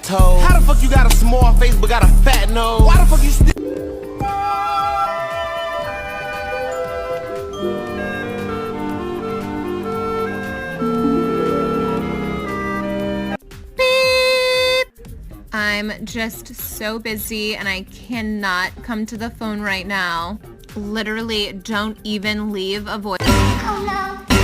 toes. How the fuck you got a small face but got a fat nose? Why the fuck you still? I'm just so busy and I cannot come to the phone right now. Literally, don't even leave a voice. Oh no.